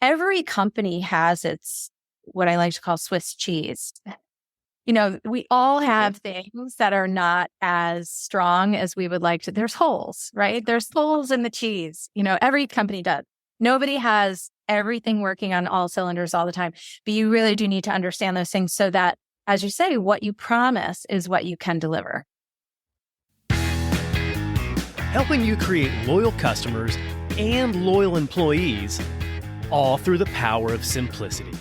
every company has its, what I like to call Swiss cheese. We all have things that are not as strong as we would like to. There's holes, right? There's holes in the cheese. Every company does. Nobody has everything working on all cylinders all the time, but you really do need to understand those things so that, as you say, what you promise is what you can deliver. Helping you create loyal customers and loyal employees, all through the power of simplicity.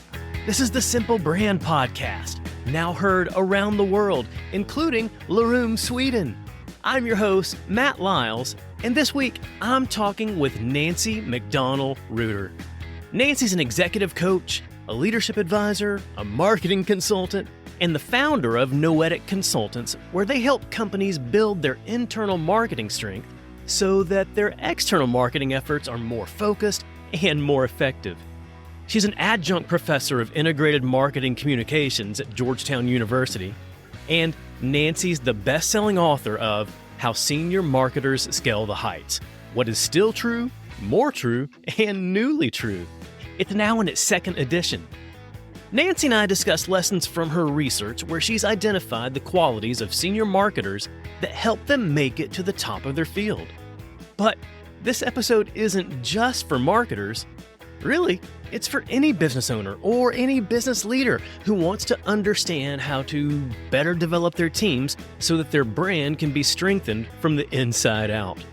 This is the Simple Brand Podcast, now heard around the world, including Lerum, Sweden. I'm your host, Matt Lyles, and this week I'm talking with Nancie McDonnell-Reuter. Nancie's an executive coach, a leadership advisor, a marketing consultant, and the founder of Noetic Consultants, where they help companies build their internal marketing strength so that their external marketing efforts are more focused and more effective. She's an adjunct professor of integrated marketing communications at Georgetown University, and Nancie's the best-selling author of How Senior Marketers Scale the Heights: What is Still True, More True, and Newly True. It's now in its second edition. Nancie and I discussed lessons from her research where she's identified the qualities of senior marketers that help them make it to the top of their field. But this episode isn't just for marketers. Really, it's for any business owner or any business leader who wants to understand how to better develop their teams so that their brand can be strengthened from the inside out.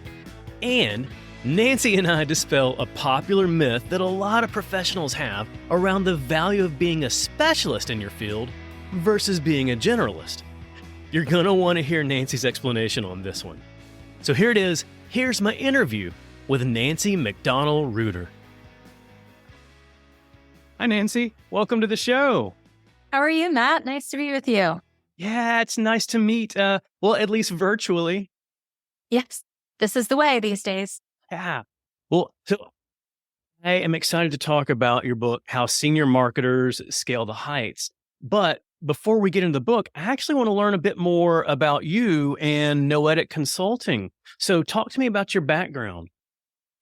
And Nancie and I dispel a popular myth that a lot of professionals have around the value of being a specialist in your field versus being a generalist. You're going to want to hear Nancie's explanation on this one. So here it is. Here's my interview with Nancie McDonnell-Reuter. Hi, Nancie. Welcome to the show. How are you, Matt? Nice to be with you. Yeah, it's nice to meet. At least virtually. Yes, this is the way these days. Yeah. Well, so I am excited to talk about your book, How Senior Marketers Scale the Heights. But before we get into the book, I actually want to learn a bit more about you and Noetic Consulting. So talk to me about your background.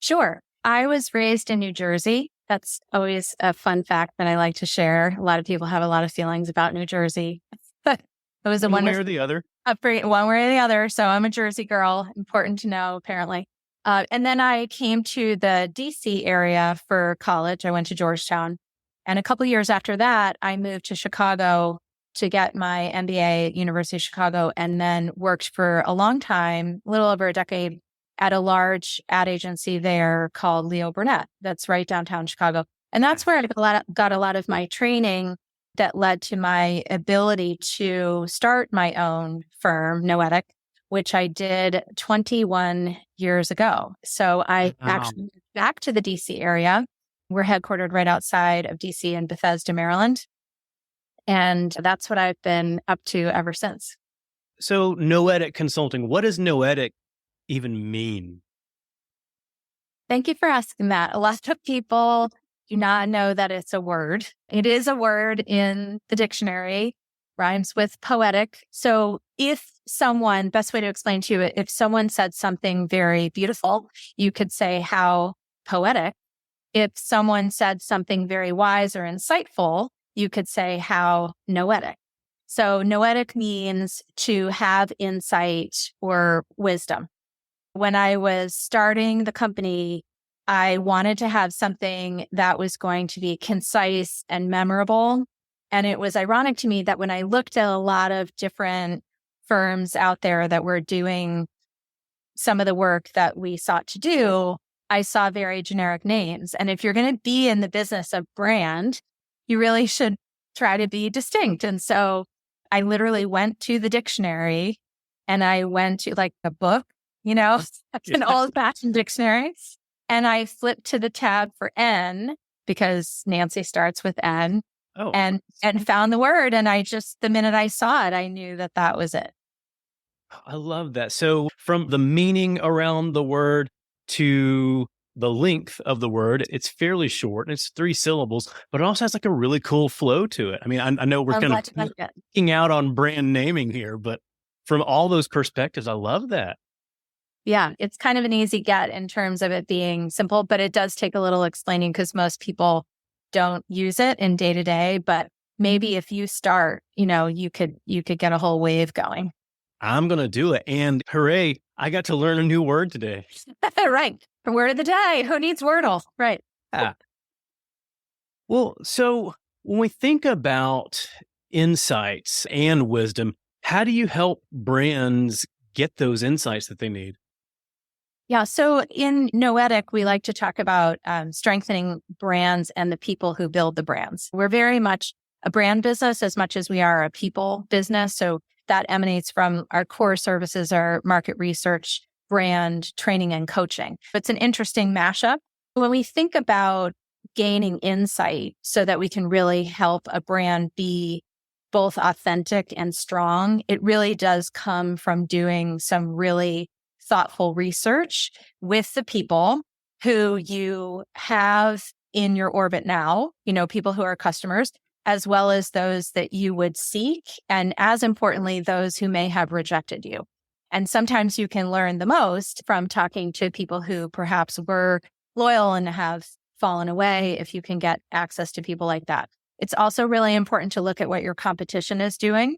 Sure. I was raised in New Jersey. That's always a fun fact that I like to share. A lot of people have a lot of feelings about New Jersey. It was one way or the other. One way or the other. So I'm a Jersey girl. Important to know, apparently. And then I came to the DC area for college. I went to Georgetown. And a couple of years after that, I moved to Chicago to get my MBA at University of Chicago, and then worked for a long time, a little over a decade, at a large ad agency there called Leo Burnett. That's right downtown Chicago. And that's where I got a lot of my training that led to my ability to start my own firm, Noetic, which I did 21 years ago. So I actually moved back to the DC area. We're headquartered right outside of DC in Bethesda, Maryland. And that's what I've been up to ever since. So Noetic Consulting, what does Noetic even mean? Thank you for asking that. A lot of people do not know that it's a word. It is a word in the dictionary, rhymes with poetic. So best way to explain to you, if someone said something very beautiful, you could say how poetic. If someone said something very wise or insightful, you could say how noetic. So noetic means to have insight or wisdom. When I was starting the company, I wanted to have something that was going to be concise and memorable. And it was ironic to me that when I looked at a lot of different firms out there that were doing some of the work that we sought to do, I saw very generic names. And if you're going to be in the business of brand, you really should try to be distinct. And so I literally went to the dictionary and I went to like a book, an old-fashioned dictionary. And I flipped to the tab for N because Nancie starts with N and found the word. And the minute I saw it, I knew that was it. I love that. So from the meaning around the word to the length of the word, it's fairly short and it's 3 syllables, but it also has like a really cool flow to it. I mean, I know we're kind of geeking out on brand naming here, but from all those perspectives, I love that. Yeah, it's kind of an easy get in terms of it being simple, but it does take a little explaining because most people don't use it in day to day, but maybe if you start, you could get a whole wave going. I'm going to do it. And hooray, I got to learn a new word today. Right. Word of the day. Who needs Wordle? Right. Yeah. Well, so when we think about insights and wisdom, how do you help brands get those insights that they need? Yeah. So in Noetic, we like to talk about strengthening brands and the people who build the brands. We're very much a brand business as much as we are a people business. So that emanates from our core services, our market research, brand training, and coaching. It's an interesting mashup. When we think about gaining insight so that we can really help a brand be both authentic and strong, it really does come from doing some really thoughtful research with the people who you have in your orbit now, people who are customers, as well as those that you would seek. And as importantly, those who may have rejected you. And sometimes you can learn the most from talking to people who perhaps were loyal and have fallen away if you can get access to people like that. It's also really important to look at what your competition is doing.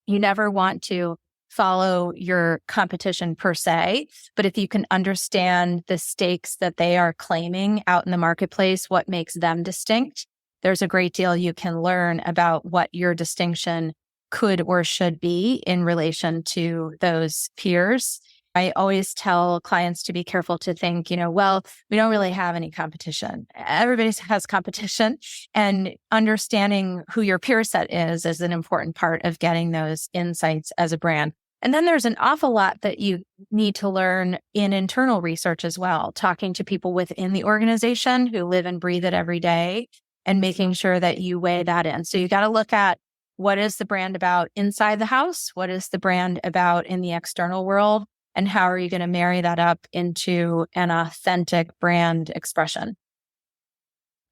You never want to follow your competition per se, but if you can understand the stakes that they are claiming out in the marketplace, what makes them distinct, there's a great deal you can learn about what your distinction could or should be in relation to those peers. I always tell clients to be careful to think, well, we don't really have any competition. Everybody has competition, and understanding who your peer set is an important part of getting those insights as a brand. And then there's an awful lot that you need to learn in internal research as well, talking to people within the organization who live and breathe it every day and making sure that you weigh that in. So you got to look at what is the brand about inside the house? What is the brand about in the external world? And how are you going to marry that up into an authentic brand expression?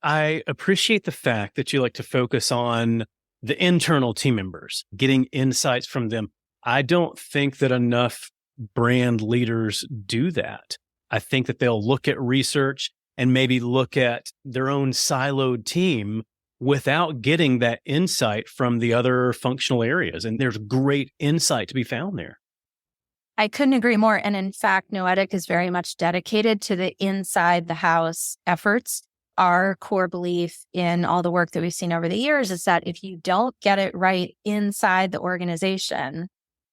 I appreciate the fact that you like to focus on the internal team members, getting insights from them. I don't think that enough brand leaders do that. I think that they'll look at research and maybe look at their own siloed team without getting that insight from the other functional areas. And there's great insight to be found there. I couldn't agree more. And in fact, Noetic is very much dedicated to the inside the house efforts. Our core belief in all the work that we've seen over the years is that if you don't get it right inside the organization,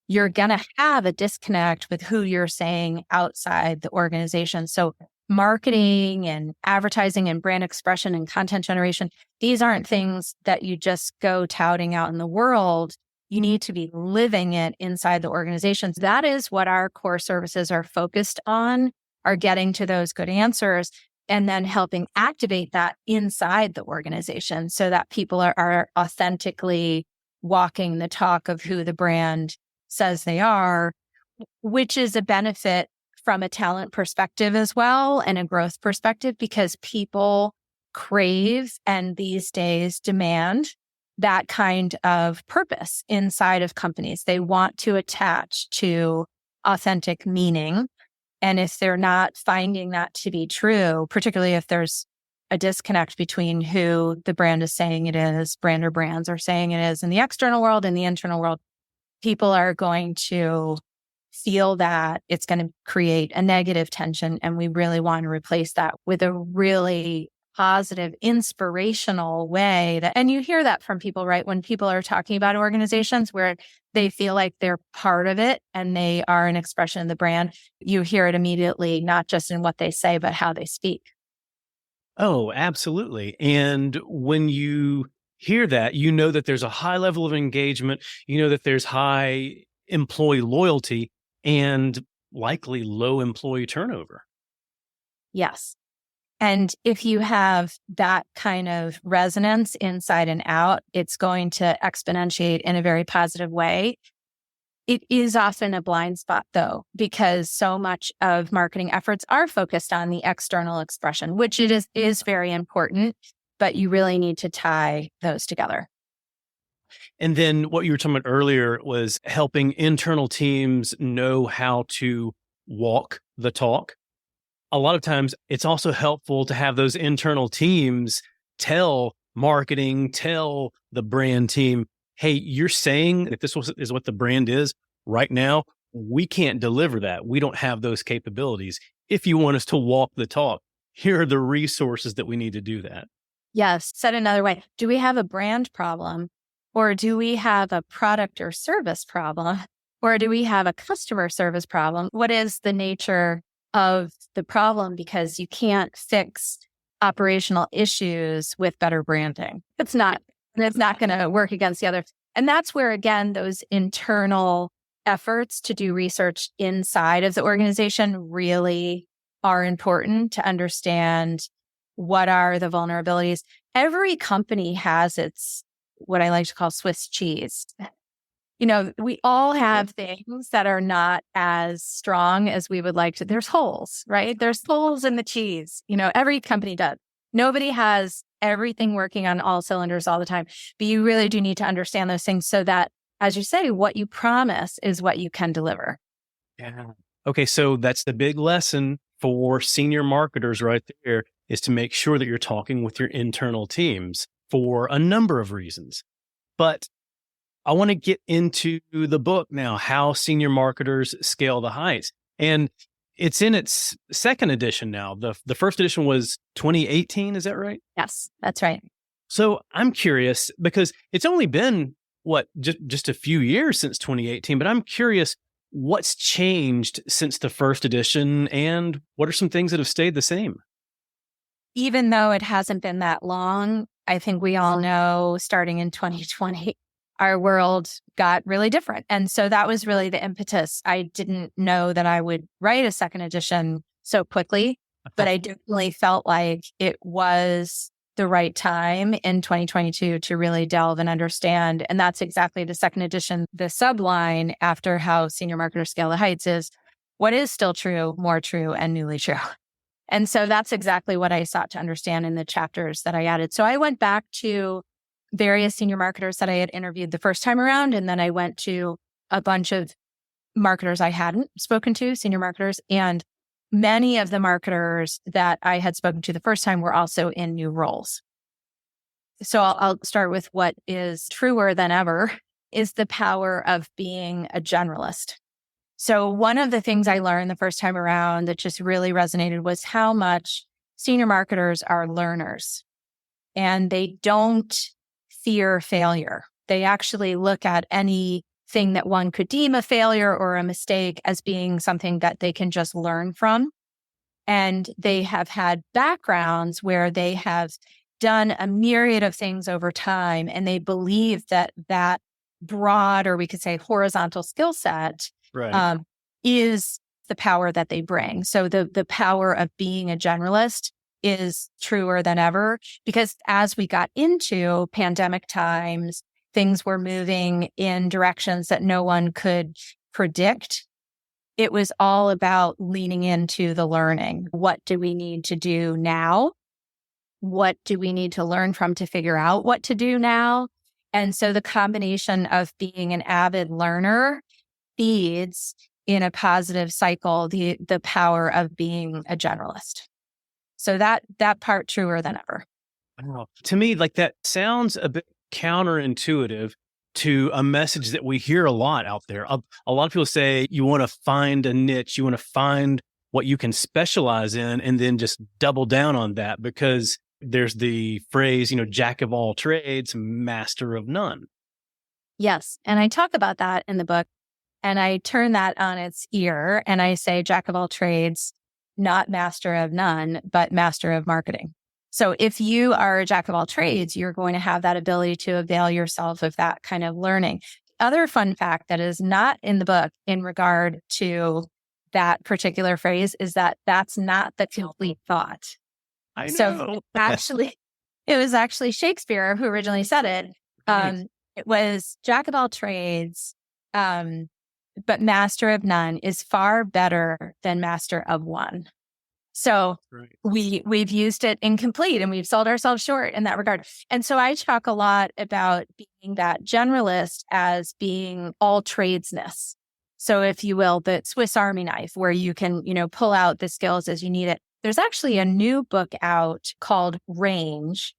you're going to have a disconnect with who you're saying outside the organization. So marketing and advertising and brand expression and content generation, these aren't things that you just go touting out in the world. You need to be living it inside the organizations. That is what our core services are focused on, are getting to those good answers and then helping activate that inside the organization so that people are authentically walking the talk of who the brand says they are, which is a benefit from a talent perspective as well and a growth perspective, because people crave and these days demand that kind of purpose inside of companies. They want to attach to authentic meaning. And if they're not finding that to be true, particularly if there's a disconnect between who the brand is saying it is, brand or brands are saying it is in the external world and the internal world, people are going to feel that it's going to create a negative tension. And we really want to replace that with a really positive, inspirational way and you hear that from people, right? When people are talking about organizations where they feel like they're part of it and they are an expression of the brand, you hear it immediately, not just in what they say, but how they speak. Oh, absolutely. And when you hear that, you know that there's a high level of engagement, you know that there's high employee loyalty and likely low employee turnover. Yes. And if you have that kind of resonance inside and out, it's going to exponentiate in a very positive way. It is often a blind spot, though, because so much of marketing efforts are focused on the external expression, which it is very important, but you really need to tie those together. And then what you were talking about earlier was helping internal teams know how to walk the talk. A lot of times it's also helpful to have those internal teams tell marketing, tell the brand team, hey, you're saying that is what the brand is right now. We can't deliver that. We don't have those capabilities. If you want us to walk the talk, here are the resources that we need to do that. Yes. Said another way, do we have a brand problem, or do we have a product or service problem, or do we have a customer service problem? What is the nature of the problem? Because you can't fix operational issues with better branding. It's not going to work against the other. And that's where, again, those internal efforts to do research inside of the organization really are important to understand what are the vulnerabilities. Every company has its, what I like to call Swiss cheese. We all have things that are not as strong as we would like to. There's holes, right? There's holes in the cheese. Every company does. Nobody has everything working on all cylinders all the time, but you really do need to understand those things so that, as you say, what you promise is what you can deliver. Yeah. Okay. So that's the big lesson for senior marketers right there, is to make sure that you're talking with your internal teams for a number of reasons. But I want to get into the book now, How Senior Marketers Scale the Heights. And it's in its second edition now. The first edition was 2018. Is that right? Yes, that's right. So I'm curious, because it's only been, just a few years since 2018, but I'm curious, what's changed since the first edition, and what are some things that have stayed the same? Even though it hasn't been that long, I think we all know starting in 2020, our world got really different. And so that was really the impetus. I didn't know that I would write a second edition so quickly, but I definitely felt like it was the right time in 2022 to really delve and understand. And that's exactly the second edition. The subline after How Senior Marketers Scale the Heights is what is still true, more true, and newly true. And so that's exactly what I sought to understand in the chapters that I added. So I went back to various senior marketers that I had interviewed the first time around, and then I went to a bunch of marketers I hadn't spoken to, senior marketers, and many of the marketers that I had spoken to the first time were also in new roles. So I'll start with what is truer than ever is the power of being a generalist. So one of the things I learned the first time around that just really resonated was how much senior marketers are learners, and they don't fear failure. They actually look at anything that one could deem a failure or a mistake as being something that they can just learn from. And they have had backgrounds where they have done a myriad of things over time, and they believe that that broad, or we could say horizontal skill set, right, is the power that they bring. So the power of being a generalist is truer than ever, because as we got into pandemic times, things were moving in directions that no one could predict. It was all about leaning into the learning. What do we need to do now? What do we need to learn from to figure out what to do now? And so the combination of being an avid learner feeds in a positive cycle the power of being a generalist. So that part truer than ever. Wow. To me, like, that sounds a bit counterintuitive to a message that we hear a lot out there. A lot of people say you want to find a niche, you want to find what you can specialize in, and then just double down on that, because there's the phrase, jack of all trades, master of none. Yes. And I talk about that in the book, and I turn that on its ear, and I say jack of all trades, not master of none, but master of marketing. So if you are a jack of all trades, you're going to have that ability to avail yourself of that kind of learning. Other fun fact that is not in the book in regard to that particular phrase is that that's not the complete thought. I know. So actually, it was actually Shakespeare who originally said it. It was jack of all trades, but master of none is far better than master of one. So we've used it incomplete, and we've sold ourselves short in that regard. And so I talk a lot about being that generalist as being all tradesness. So if you will, the Swiss Army knife, where you can, pull out the skills as you need it. There's actually a new book out called Range,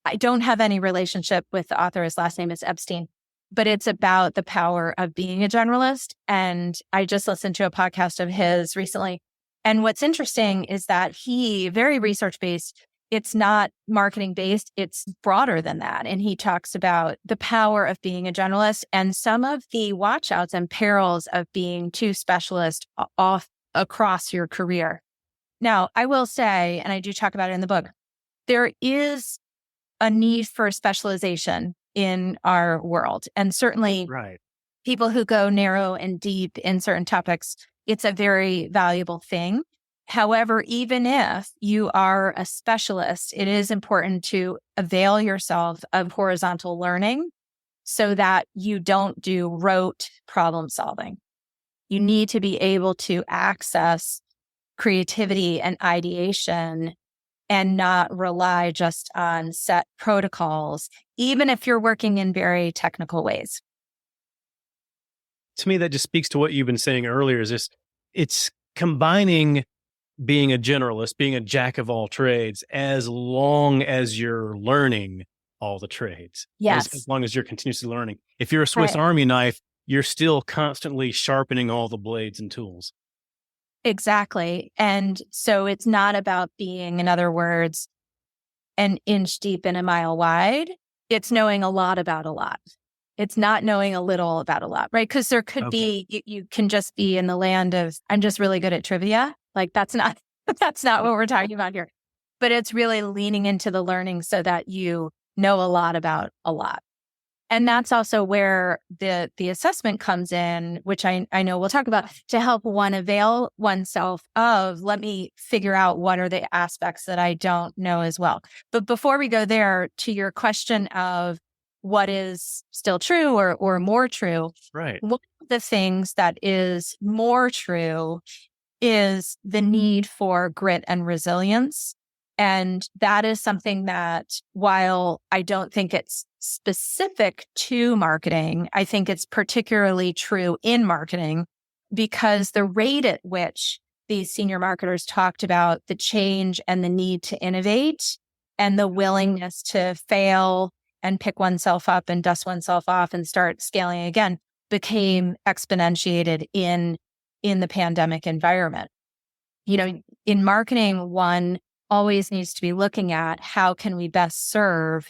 I don't have any relationship with the author. His last name is Epstein, but it's about the power of being a generalist. And I just listened to a podcast of his recently. And what's interesting is that he, very research-based, it's not marketing-based, it's broader than that. And he talks about the power of being a generalist and some of the watch-outs and perils of being too specialist off across your career. Now, I will say, and I do talk about it in the book, there is a need for specialization in our world. And certainly people who go narrow and deep in certain topics, it's a very valuable thing. However, even if you are a specialist, it is important to avail yourself of horizontal learning so that you don't do rote problem solving. You need to be able to access creativity and ideation and not rely just on set protocols, even if you're working in very technical ways. To me, that just speaks to what you've been saying earlier, is this, it's combining being a generalist, being a jack of all trades, as long as you're learning all the trades. Yes. As long as you're continuously learning. If you're a Swiss Army knife, you're still constantly sharpening all the blades and tools. Exactly. And so it's not about being, in other words, an inch deep and a mile wide. It's knowing a lot about a lot. It's not knowing a little about a lot, right? Because there could be, you can just be in the land of, I'm just really good at trivia. Like that's not what we're talking about here. But it's really leaning into the learning so that you know a lot about a lot. And that's also where the assessment comes in, which I know we'll talk about, to help one avail oneself of, let me figure out what are the aspects that I don't know as well. But before we go there, to your question of what is still true or more true, right? One of the things that is more true is the need for grit and resilience. And that is something that, while I don't think it's specific to marketing, I think it's particularly true in marketing, because the rate at which these senior marketers talked about the change and the need to innovate and the willingness to fail and pick oneself up and dust oneself off and start scaling again became exponentiated in the pandemic environment. You know, in marketing, one always needs to be looking at how can we best serve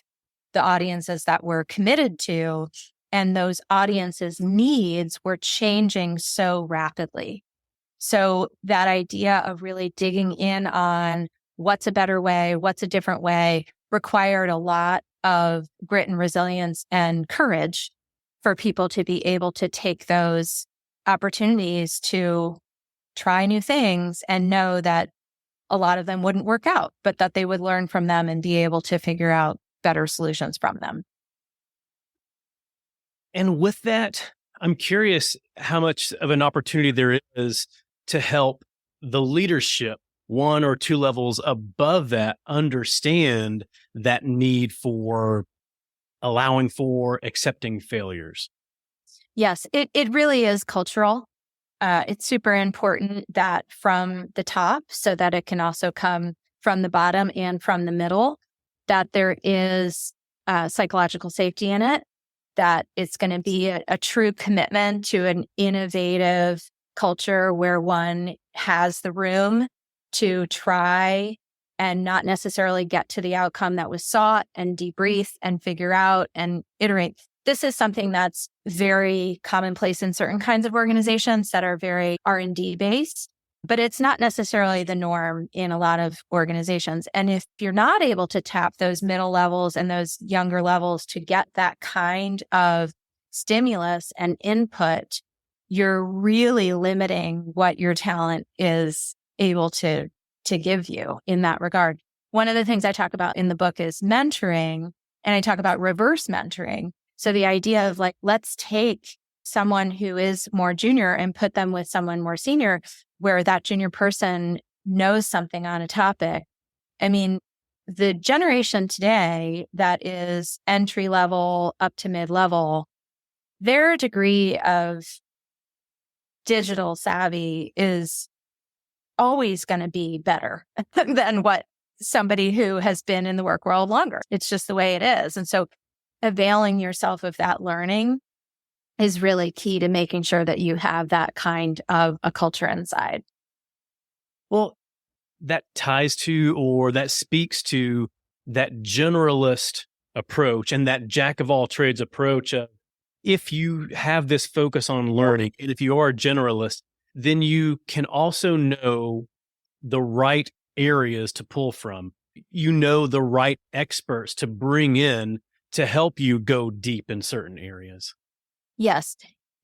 the audiences that we're committed to. And those audiences' needs were changing so rapidly. So that idea of really digging in on what's a better way, what's a different way, required a lot of grit and resilience and courage for people to be able to take those opportunities to try new things and know that a lot of them wouldn't work out, but that they would learn from them and be able to figure out better solutions from them. And with that, I'm curious how much of an opportunity there is to help the leadership, one or two levels above that, understand that need for allowing for accepting failures. Yes, it really is cultural. It's super important that from the top, so that it can also come from the bottom and from the middle, that there is psychological safety in it, that it's going to be a true commitment to an innovative culture where one has the room to try and not necessarily get to the outcome that was sought, and debrief and figure out and iterate. This is something that's very commonplace in certain kinds of organizations that are very R&D based, but it's not necessarily the norm in a lot of organizations. And if you're not able to tap those middle levels and those younger levels to get that kind of stimulus and input, you're really limiting what your talent is able to give you in that regard. One of the things I talk about in the book is mentoring, and I talk about reverse mentoring. So the idea of, like, let's take someone who is more junior and put them with someone more senior, where that junior person knows something on a topic. I mean, the generation today that is entry level up to mid level, their degree of digital savvy is always going to be better than what somebody who has been in the work world longer. It's just the way it is. And so availing yourself of that learning is really key to making sure that you have that kind of a culture inside. Well, that ties to, or that speaks to, that generalist approach and that jack of all trades approach of, if you have this focus on learning, and if you are a generalist, then you can also know the right areas to pull from. You know the right experts to bring in to help you go deep in certain areas. Yes.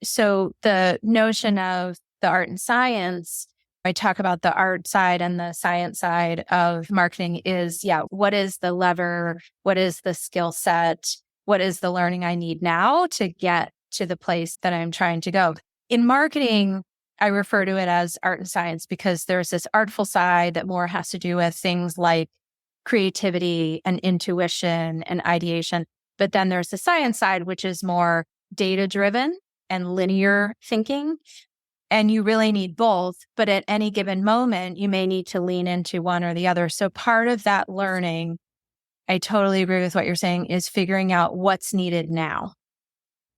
So the notion of the art and science, I talk about the art side and the science side of marketing is, what is the lever? What is the skill set? What is the learning I need now to get to the place that I'm trying to go? In marketing, I refer to it as art and science because there's this artful side that more has to do with things like creativity and intuition and ideation. But then there's the science side, which is more data-driven and linear thinking. And you really need both. But at any given moment, you may need to lean into one or the other. So part of that learning, I totally agree with what you're saying, is figuring out what's needed now.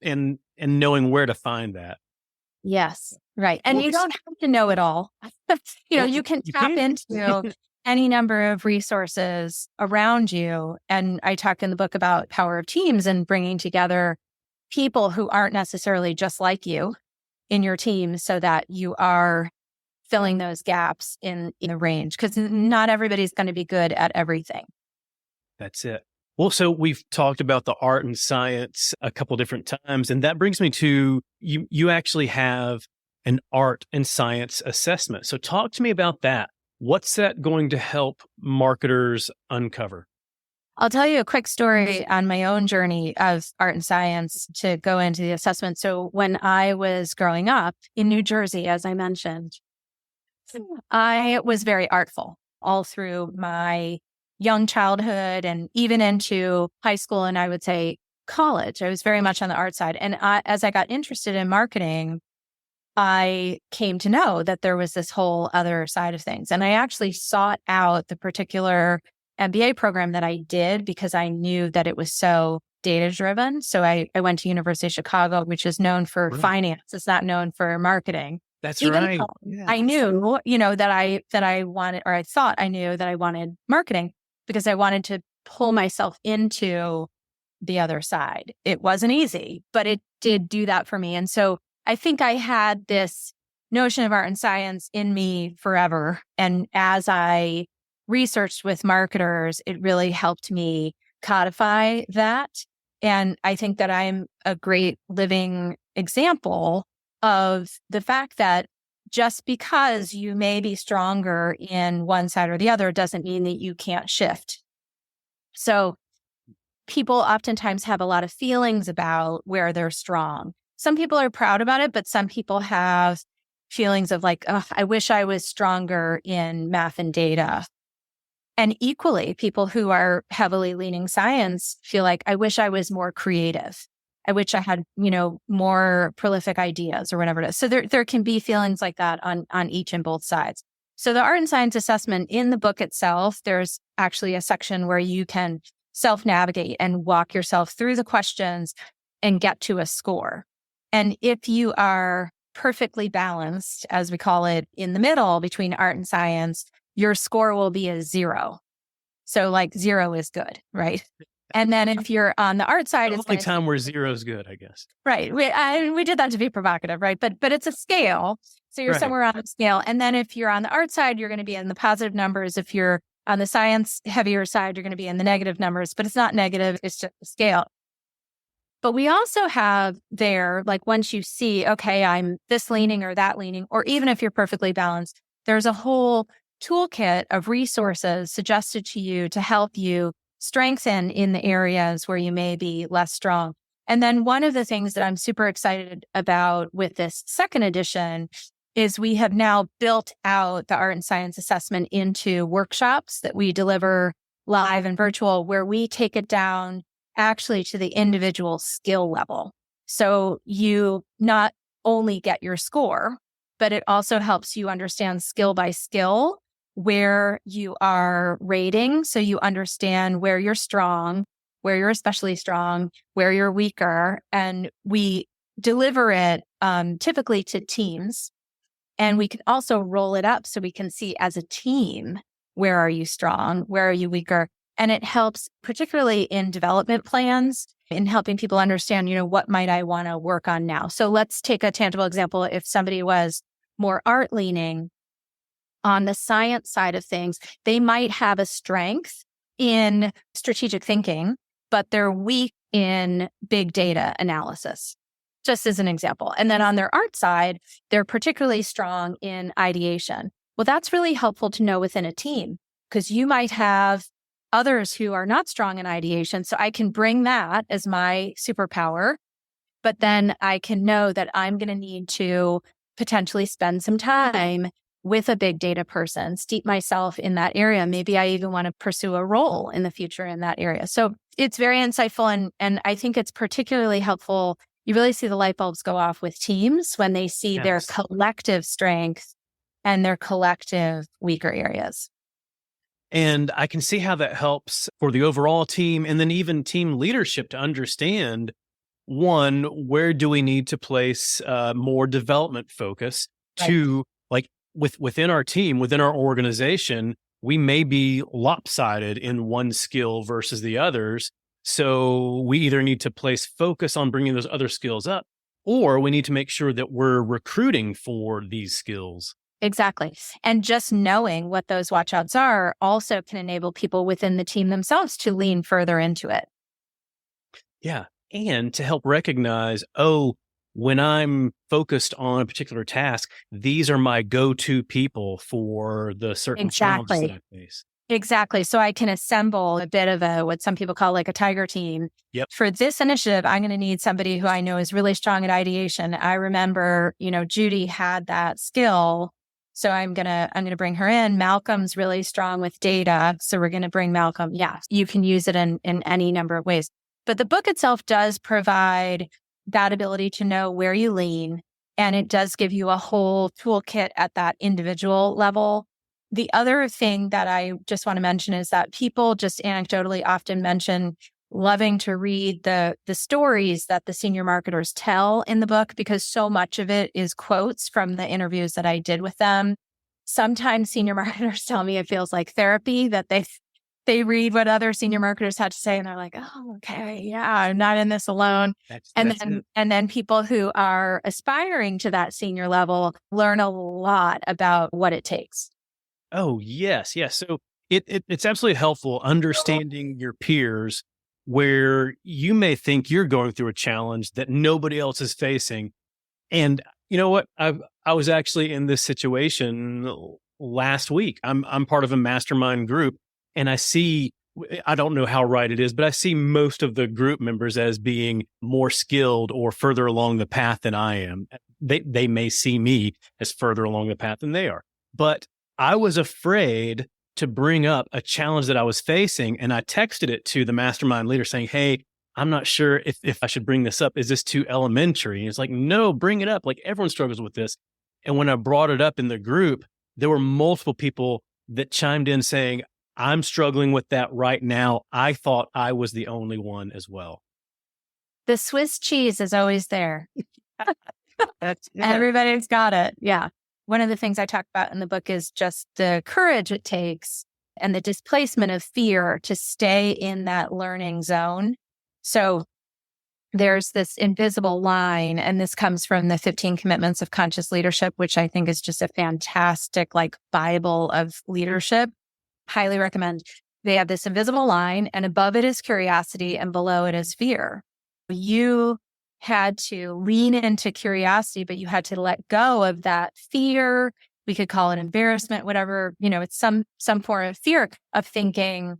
And knowing where to find that. Yes, right. And you don't have to know it all. You can tap into any number of resources around you. And I talk in the book about power of teams and bringing together people who aren't necessarily just like you in your team so that you are filling those gaps in the range, because not everybody's going to be good at everything. That's it. Well, so we've talked about the art and science a couple different times, and that brings me to you actually have an art and science assessment. So talk to me about that. What's that going to help marketers uncover? I'll tell you a quick story on my own journey of art and science to go into the assessment. So when I was growing up in New Jersey, as I mentioned, I was very artful all through my young childhood and even into high school, and I would say college. I was very much on the art side. And as I got interested in marketing, I came to know that there was this whole other side of things. And I actually sought out the particular MBA program that I did because I knew that it was so data-driven. So I went to University of Chicago, which is known for finance. It's not known for marketing. That's Even right. Yeah. I knew, that I wanted, or I thought I knew that I wanted marketing because I wanted to pull myself into the other side. It wasn't easy, but it did do that for me. And so I think I had this notion of art and science in me forever. And as I researched with marketers, it really helped me codify that. And I think that I'm a great living example of the fact that just because you may be stronger in one side or the other doesn't mean that you can't shift. So people oftentimes have a lot of feelings about where they're strong. Some people are proud about it, but some people have feelings of like, oh, I wish I was stronger in math and data. And equally, people who are heavily leaning science feel like, I wish I was more creative. I wish I had, more prolific ideas or whatever it is. So there can be feelings like that on each and both sides. So the art and science assessment in the book itself, there's actually a section where you can self-navigate and walk yourself through the questions and get to a score. And if you are perfectly balanced, as we call it, in the middle between art and science, your score will be a 0. So like 0 is good, right? And then if you're on the art side, the only time where 0 is good, I guess. Right. We did that to be provocative, right? But it's a scale. So you're somewhere on the scale. And then if you're on the art side, you're going to be in the positive numbers. If you're on the science heavier side, you're going to be in the negative numbers. But it's not negative. It's just a scale. But we also have there, like once you see, okay, I'm this leaning or that leaning, or even if you're perfectly balanced, there's a whole toolkit of resources suggested to you to help you strengthen in the areas where you may be less strong. And then one of the things that I'm super excited about with this second edition is we have now built out the art and science assessment into workshops that we deliver live and virtual, where we take it down actually to the individual skill level. So you not only get your score, but it also helps you understand skill by skill where you are rating. So you understand where you're strong, where you're especially strong, where you're weaker. And we deliver it typically to teams. And we can also roll it up so we can see as a team, where are you strong? Where are you weaker? And it helps, particularly in development plans, in helping people understand, what might I want to work on now? So let's take a tangible example. If somebody was more art leaning on the science side of things, they might have a strength in strategic thinking, but they're weak in big data analysis, just as an example. And then on their art side, they're particularly strong in ideation. Well, that's really helpful to know within a team, because you might have others who are not strong in ideation. So I can bring that as my superpower, but then I can know that I'm going to need to potentially spend some time with a big data person, steep myself in that area. Maybe I even want to pursue a role in the future in that area. So it's very insightful. And I think it's particularly helpful. You really see the light bulbs go off with teams when they see their collective strength and their collective weaker areas. And I can see how that helps for the overall team and then even team leadership to understand, one, where do we need to place more development focus? Right. Two, like within our team, within our organization, we may be lopsided in one skill versus the others. So we either need to place focus on bringing those other skills up, or we need to make sure that we're recruiting for these skills. Exactly. And just knowing what those watchouts are also can enable people within the team themselves to lean further into it. Yeah. And to help recognize, when I'm focused on a particular task, these are my go-to people for the certain challenges that I face. Exactly. So I can assemble a bit of what some people call like a tiger team. Yep. For this initiative, I'm going to need somebody who I know is really strong at ideation. I remember, Judy had that skill. So I'm going to bring her in. Malcolm's really strong with data. So we're going to bring Malcolm. Yeah, you can use it in any number of ways. But the book itself does provide that ability to know where you lean. And it does give you a whole toolkit at that individual level. The other thing that I just want to mention is that people just anecdotally often mention loving to read the stories that the senior marketers tell in the book, because so much of it is quotes from the interviews that I did with them. Sometimes senior marketers tell me it feels like therapy, that they read what other senior marketers had to say and they're like, oh, okay, yeah, I'm not in this alone. And then people who are aspiring to that senior level learn a lot about what it takes. Oh, yes. Yes. So it's absolutely helpful understanding your peers, where you may think you're going through a challenge that nobody else is facing. And you know what? I was actually in this situation last week. I'm part of a mastermind group, and I don't know how right it is, but I see most of the group members as being more skilled or further along the path than I am. They may see me as further along the path than they are. But I was afraid to bring up a challenge that I was facing. And I texted it to the mastermind leader saying, hey, I'm not sure if I should bring this up. Is this too elementary? And it's like, no, bring it up. Like, everyone struggles with this. And when I brought it up in the group, there were multiple people that chimed in saying, I'm struggling with that right now. I thought I was the only one as well. The Swiss cheese is always there. Everybody's got it. Yeah. One of the things I talk about in the book is just the courage it takes and the displacement of fear to stay in that learning zone. So there's this invisible line, and this comes from the 15 Commitments of Conscious Leadership, which I think is just a fantastic Bible of leadership. Highly recommend. They have this invisible line, and above it is curiosity and below it is fear. You had to lean into curiosity, but you had to let go of that fear. We could call it embarrassment, whatever, it's some form of fear of thinking,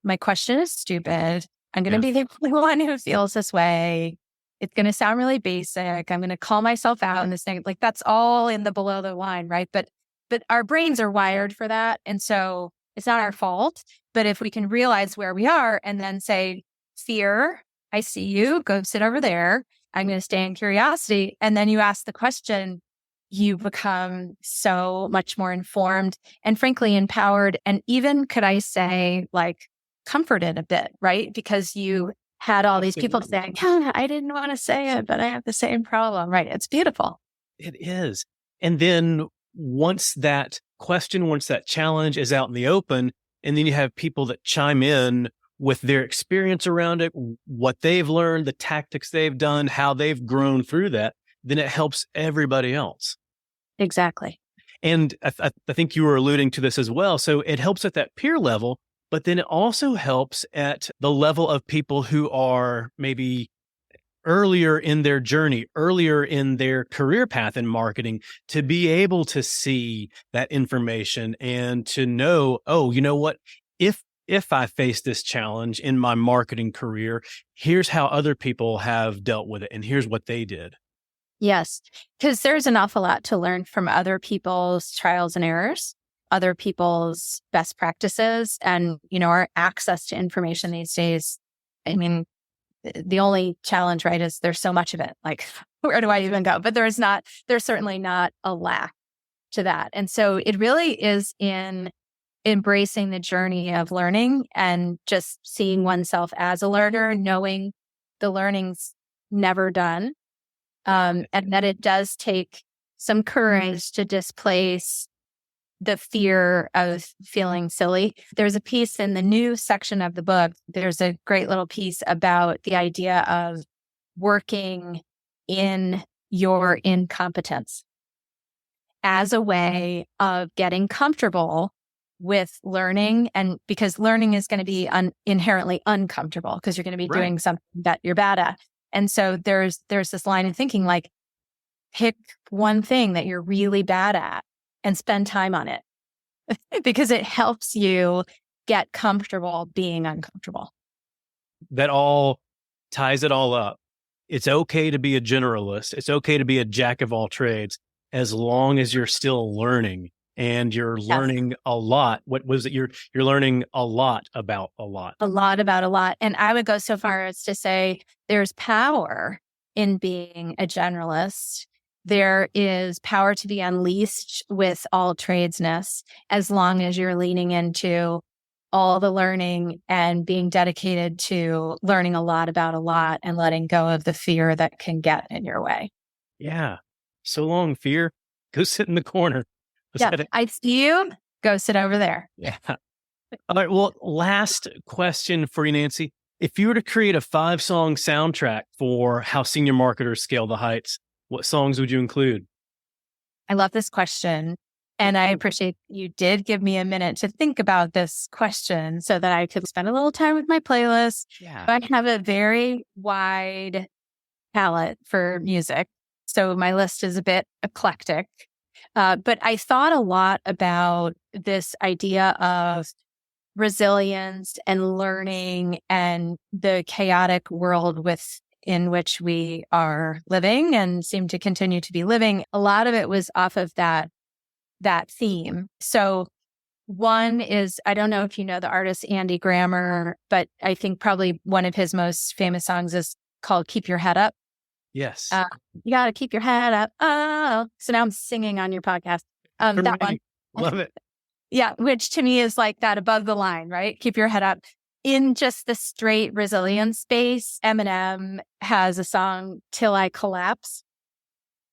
my question is stupid. I'm going to be the only one who feels this way. It's going to sound really basic. I'm going to call myself out in this thing. That's all in the below the line, right? But our brains are wired for that. And so it's not our fault. But if we can realize where we are and then say, fear, I see you, go sit over there. I'm going to stay in curiosity. And then you ask the question, you become so much more informed and frankly empowered. And even, could I say, like comforted a bit, right? Because you had all these people saying, yeah, I didn't want to say it, but I have the same problem, right? It's beautiful. It is. And then once that challenge is out in the open, and then you have people that chime in with their experience around it, what they've learned, the tactics they've done, how they've grown through that, then it helps everybody else. Exactly. And I think you were alluding to this as well. So it helps at that peer level, but then it also helps at the level of people who are maybe earlier in their journey, earlier in their career path in marketing, to be able to see that information and to know, oh, you know what? If I face this challenge in my marketing career, here's how other people have dealt with it, and here's what they did. Yes, because there's an awful lot to learn from other people's trials and errors, other people's best practices, and, our access to information these days. I mean, the only challenge, right, is there's so much of it. Like, where do I even go? But there's certainly not a lack to that. And so it really is in embracing the journey of learning and just seeing oneself as a learner, knowing the learning's never done. And that it does take some courage to displace the fear of feeling silly. There's a piece in the new section of the book. There's a great little piece about the idea of working in your incompetence as a way of getting comfortable with learning. And because learning is going to be inherently uncomfortable because you're going to be doing something that you're bad at. And so there's this line of thinking, like, pick one thing that you're really bad at and spend time on it because it helps you get comfortable being uncomfortable. That all ties it all up. It's okay to be a generalist. It's okay to be a jack of all trades as long as you're still learning and you're learning a lot. What was it? You're learning a lot about a lot. A lot about a lot. And I would go so far as to say there's power in being a generalist. There is power to be unleashed with all tradesness as long as you're leaning into all the learning and being dedicated to learning a lot about a lot and letting go of the fear that can get in your way. Yeah. So long, fear. Go sit in the corner. I see you. Go sit over there. Yeah. All right. Well, last question for you, Nancie. If you were to create a 5-song soundtrack for how senior marketers scale the heights, what songs would you include? I love this question. And I appreciate you did give me a minute to think about this question so that I could spend a little time with my playlist. Yeah. I have a very wide palette for music. So my list is a bit eclectic. But I thought a lot about this idea of resilience and learning and the chaotic world in which we are living and seem to continue to be living. A lot of it was off of that theme. So one is, I don't know if you know the artist Andy Grammer, but I think probably one of his most famous songs is called Keep Your Head Up. Yes. You got to keep your head up. Oh, so now I'm singing on your podcast. That one. Love it. Yeah. Which to me is like that above the line, right? Keep your head up. In just the straight resilience space, Eminem has a song, Till I Collapse.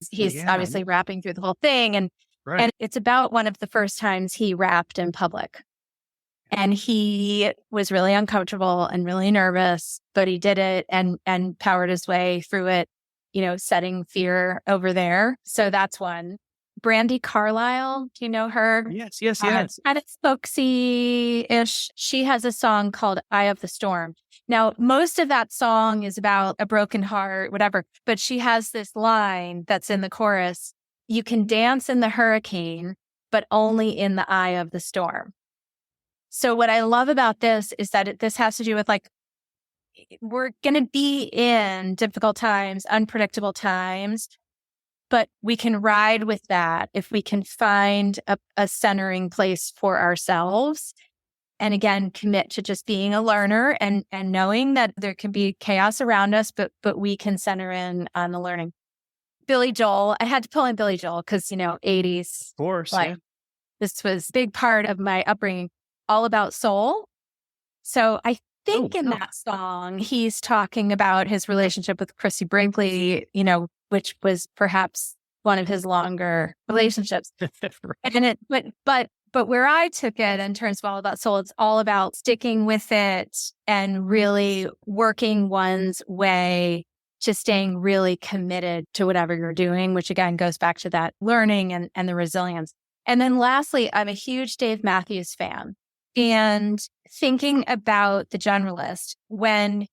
He's obviously rapping through the whole thing. And it's about one of the first times he rapped in public. And he was really uncomfortable and really nervous, but he did it and powered his way through it, setting fear over there. So that's one. Brandy Carlisle, do you know her? Yes. Kind of folksy-ish. She has a song called Eye of the Storm. Now, most of that song is about a broken heart, whatever, but she has this line that's in the chorus, you can dance in the hurricane, but only in the eye of the storm. So what I love about this is that this has to do with we're going to be in difficult times, unpredictable times, but we can ride with that if we can find a centering place for ourselves. And again, commit to just being a learner and knowing that there can be chaos around us, but we can center in on the learning. Billy Joel. I had to pull in Billy Joel because, 80s. Of course. Like, this was a big part of my upbringing, all about soul. So I think in that song, he's talking about his relationship with Chrissy Brinkley, which was perhaps one of his longer relationships. And but where I took it in terms of all about soul, it's all about sticking with it and really working one's way to staying really committed to whatever you're doing, which again goes back to that learning and the resilience. And then lastly, I'm a huge Dave Matthews fan. And thinking about the generalist, when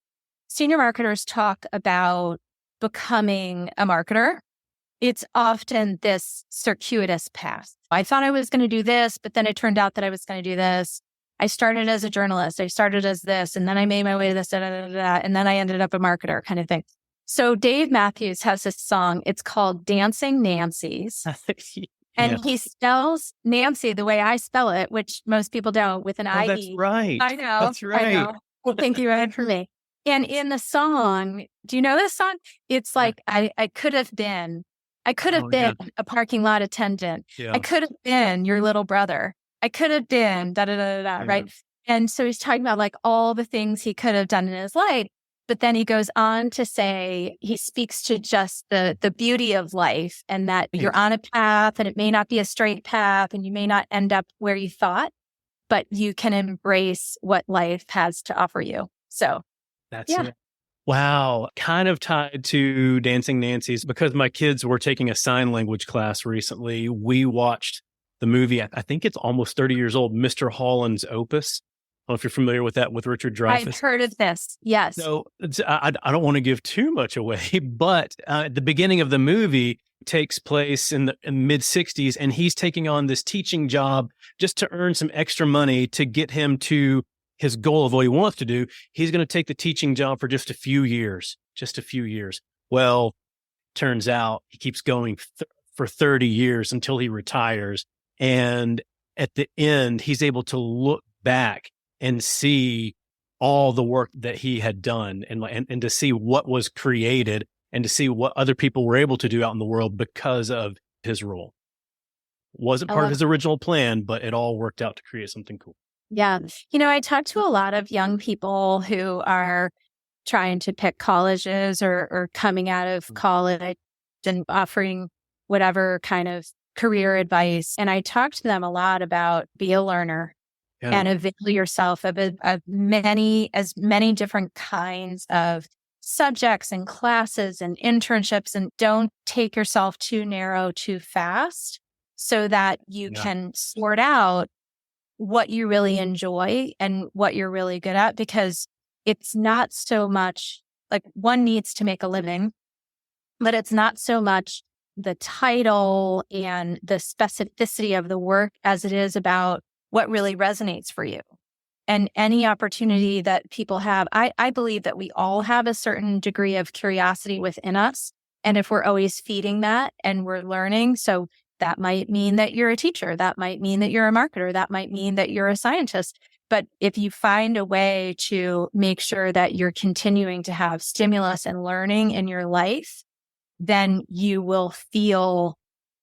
senior marketers talk about becoming a marketer, it's often this circuitous path. I thought I was going to do this, but then it turned out that I was going to do this. I started as a journalist. I started as this, and then I made my way to this, and then I ended up a marketer kind of thing. So Dave Matthews has this song. It's called Dancing Nancies. And he spells Nancy the way I spell it, which most people don't, with an I-E. That's right. I know. That's right. I know. Well, thank you for me. And in the song, do you know this song? It's like, I could have been a parking lot attendant. Yeah. I could have been your little brother. I could have been right? And so he's talking about like all the things he could have done in his life. But then he goes on to say, he speaks to just the beauty of life and that you're on a path and it may not be a straight path and you may not end up where you thought, but you can embrace what life has to offer you. So that's it. Wow. Kind of tied to Dancing Nancies, because my kids were taking a sign language class recently. We watched the movie, I think it's almost 30 years old, Mr. Holland's Opus. I don't know if you're familiar with that, with Richard Dreyfuss. I've heard of this. Yes. So I don't want to give too much away, but the beginning of the movie takes place in the mid 60s, and he's taking on this teaching job just to earn some extra money to get him to his goal of what he wants to do. He's going to take the teaching job for just a few years. Well, turns out he keeps going for 30 years until he retires. And at the end, he's able to look back and see all the work that he had done and to see what was created and to see what other people were able to do out in the world because of his role. Wasn't part of his original plan, but it all worked out to create something cool. Yeah. I talk to a lot of young people who are trying to pick colleges or coming out of college and offering whatever kind of career advice. And I talk to them a lot about be a learner. Yeah. And avail yourself of as many different kinds of subjects and classes and internships, and don't take yourself too narrow too fast so that you can sort out what you really enjoy and what you're really good at, because it's not so much like one needs to make a living, but it's not so much the title and the specificity of the work as it is about what really resonates for you. And any opportunity that people have, I believe that we all have a certain degree of curiosity within us. And if we're always feeding that and we're learning, so that might mean that you're a teacher, that might mean that you're a marketer, that might mean that you're a scientist. But if you find a way to make sure that you're continuing to have stimulus and learning in your life, then you will feel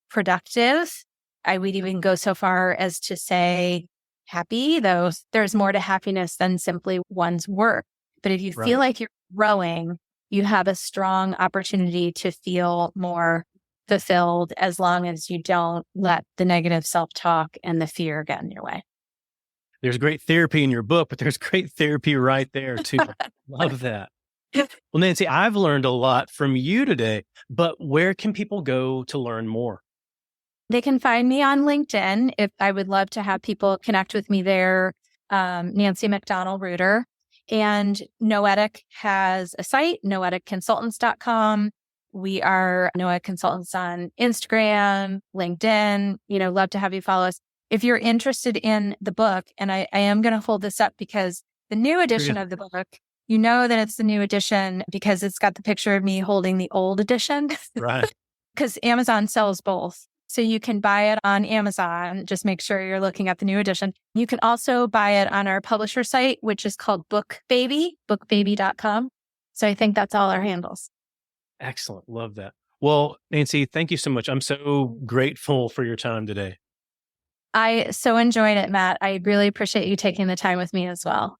productive. I would even go so far as to say happy, though there's more to happiness than simply one's work. But if you feel like you're growing, you have a strong opportunity to feel more fulfilled, as long as you don't let the negative self-talk and the fear get in your way. There's great therapy in your book, but there's great therapy right there too. Love that. Well, Nancie, I've learned a lot from you today, but where can people go to learn more? They can find me on LinkedIn. If I would love to have people connect with me there, Nancie McDonnell Reuter. And Noetic has a site, noeticconsultants.com. We are Noetic Consultants on Instagram, LinkedIn. Love to have you follow us. If you're interested in the book, and I am going to hold this up because the new edition of the book, that it's the new edition because it's got the picture of me holding the old edition. Right. Because Amazon sells both. So you can buy it on Amazon. Just make sure you're looking at the new edition. You can also buy it on our publisher site, which is called BookBaby, bookbaby.com. So I think that's all our handles. Excellent. Love that. Well, Nancie, thank you so much. I'm so grateful for your time today. I so enjoyed it, Matt. I really appreciate you taking the time with me as well.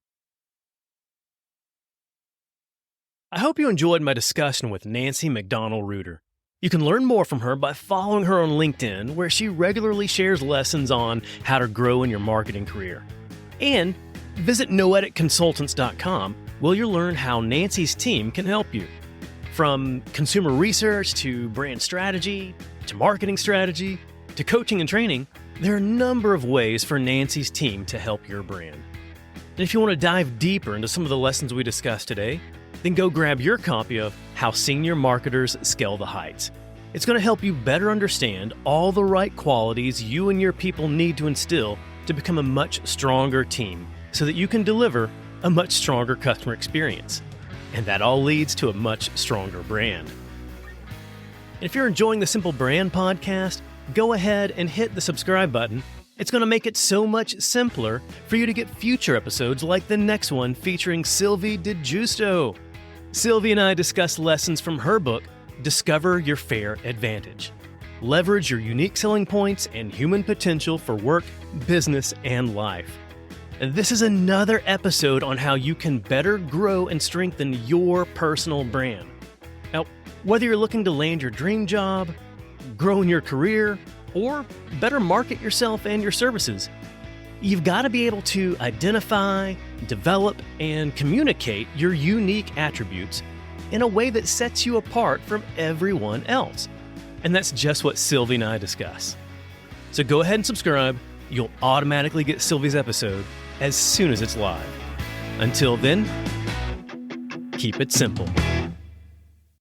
I hope you enjoyed my discussion with Nancie McDonnell-Reuter. You can learn more from her by following her on LinkedIn, where she regularly shares lessons on how to grow in your marketing career. And visit noeticconsultants.com, where you'll learn how Nancie's team can help you. From consumer research to brand strategy, to marketing strategy, to coaching and training, there are a number of ways for Nancie's team to help your brand. And if you want to dive deeper into some of the lessons we discussed today, then go grab your copy of How Senior Marketers Scale the Heights. It's going to help you better understand all the right qualities you and your people need to instill to become a much stronger team so that you can deliver a much stronger customer experience. And that all leads to a much stronger brand. And if you're enjoying the Simple Brand podcast, go ahead and hit the subscribe button. It's going to make it so much simpler for you to get future episodes like the next one featuring Sylvie DeGiusto. Sylvie and I discuss lessons from her book, Discover Your Fair Advantage. Leverage your unique selling points and human potential for work, business, and life. And this is another episode on how you can better grow and strengthen your personal brand. Now, whether you're looking to land your dream job, grow in your career, or better market yourself and your services, you've got to be able to identify, develop, and communicate your unique attributes in a way that sets you apart from everyone else. And that's just what Sylvie and I discuss. So go ahead and subscribe. You'll automatically get Sylvie's episode as soon as it's live. Until then, keep it simple.